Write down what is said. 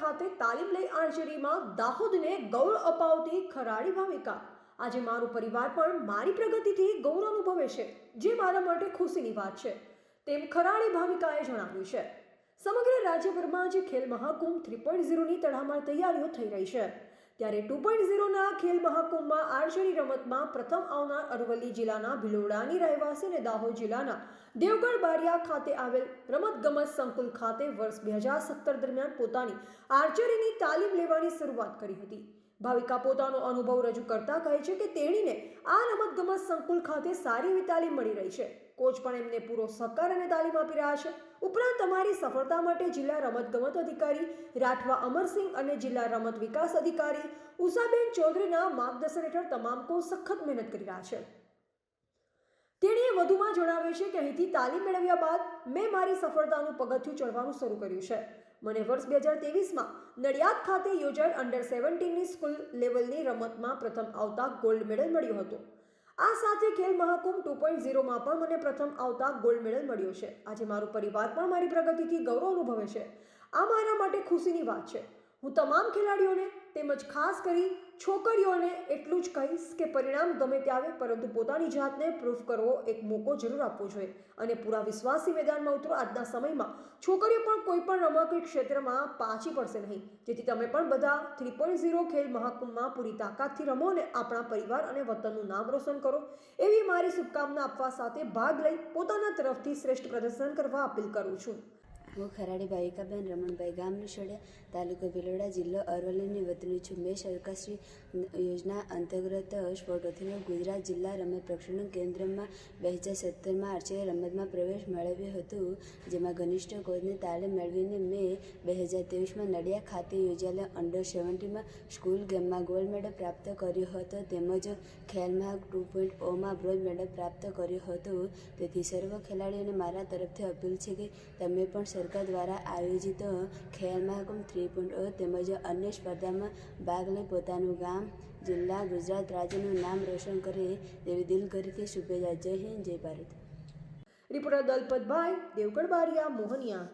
ખાતે તાલીમ લઈ આર્ચરીમાં દાહોદને ગૌરવ અપાવતી ખરાડી ભાવિકા. આજે મારું પરિવાર પણ મારી પ્રગતિથી ગૌરવ અનુભવે છે, જે મારા માટે ખુશીની વાત છે, તેમ ખરાડી ભાવિકાએ જણાવ્યું છે. સમગ્ર રાજ્યભરમાં આજે ખેલ મહાકુંભ 3.0ની તડામાર તૈયારીઓ થઈ રહી છે, ત્યારે 2.0ના ખેલ મહાકુંભમાં આર્ચરી રમતમાં પ્રથમ આવનાર અરવલ્લી જિલ્લાના ભિલોડાની રહેવાસી અને દાહોદ જિલ્લાના દેવગઢ બારિયા ખાતે આવેલ રમતગમત સંકુલ ખાતે વર્ષ 2017 દરમિયાન પોતાની આર્ચરીની તાલીમ લેવાની શરૂઆત કરી હતી. ભાવિકા પોતાનો અનુભવ રજૂ કરતા કહે છે કે તેણીને આ રમતગમત સંકુલ ખાતે સારી એવી તાલીમ મળી રહી છે. કોચ પણ એમને પૂરો સહકાર અને તાલીમ આપી રહ્યા છે. ઉપરાંત તમારી સફળતા માટે જિલ્લા રમતગમત અધિકારી રાઠવા અમરસિંહ અને જિલ્લા રમત વિકાસ અધિકારી ઉષાબેન ચૌધરીના માર્ગદર્શન હેઠળ તમામ કોચ સખત મહેનત કરી રહ્યા છે. તેણીએ વધુમાં જણાવ્યું છે કે અહીંથી તાલીમ મેળવ્યા બાદ મેં મારી સફળતાનું પગથિયું ચડવાનું શરૂ કર્યું છે. મને વર્ષ 2023માં નડિયાદ ખાતે યોજાયેલ અંડર 17ની સ્કૂલ લેવલની રમતમાં પ્રથમ આવતા ગોલ્ડ મેડલ મળ્યો હતો. આ સાથે ખેલ મહાકુંભ 2.0માં પણ મને પ્રથમ આવતા ગોલ્ડ મેડલ મળ્યો છે. આજે મારું પરિવાર પણ મારી પ્રગતિથી ગૌરવ અનુભવે છે. આ મારા માટે ખુશીની વાત છે. હું તમામ ખેલાડીઓને તેમજ ખાસ કરી છોકરીઓને એટલું જ કહીશ કે પરિણામ ગમે તે આવે, પરંતુ પોતાની જાતને પ્રૂફ કરવો એક મોકો જરૂર આપવો જોઈએ અને પૂરા વિશ્વાસથી મેદાનમાં ઉતરો. આજના સમયમાં છોકરીઓ પણ કોઈ પણ રમતગમત ક્ષેત્રમાં પાછી પડશે નહીં, જેથી તમે પણ બધા 3.0 ખેલ મહાકુંભમાં પૂરી તાકાતથી રમો અને આપણા પરિવાર અને વતનનું નામ રોશન કરો, એવી મારી શુભકામના આપવા સાથે ભાગ લઈ પોતાના તરફથી શ્રેષ્ઠ પ્રદર્શન કરવા અપીલ કરું છું. હું ખરાડી ભાવિકાબેન રમણભાઈ ગામ નિશોડિયા, તાલુકો ભિલોડા, જિલ્લો અરવલ્લીની વતની છું. મેં સરકારશ્રી યોજના અંતર્ગત સ્પોર્ટ ઓથોરિટી ગુજરાત જિલ્લા રમત પ્રશિક્ષણ કેન્દ્રમાં 2017માં આર્ચરી રમતમાં પ્રવેશ મેળવ્યો હતો, જેમાં ઘનિષ્ઠ કોચની તાલીમ મેળવીને મેં 2023માં નડિયાદ ખાતે યોજાયેલા અંડર 17માં સ્કૂલ ગેમમાં ગોલ્ડ મેડલ પ્રાપ્ત કર્યો હતો, તેમજ ખેલમાં 2.0માં બ્રોન્ઝ મેડલ પ્રાપ્ત કર્યો હતો. તેથી સર્વ ખેલાડીઓને મારા તરફથી અપીલ છે કે તમે પણ સરકાર દ્વારા આયોજિત ખેલ મહાકુંભ 3.0 તેમજ અન્ય સ્પર્ધામાં ભાગ લઈ પોતાનું ગામ, જિલ્લા, ગુજરાત રાજ્યનું નામ રોશન કરે તેવી દિલગીરીથી શુભેચ્છા. જય હિન્દ, જય ભારત. રિપોર્ટર દલપતભાઈ, દેવગઢ બારિયા, મોહનિયા.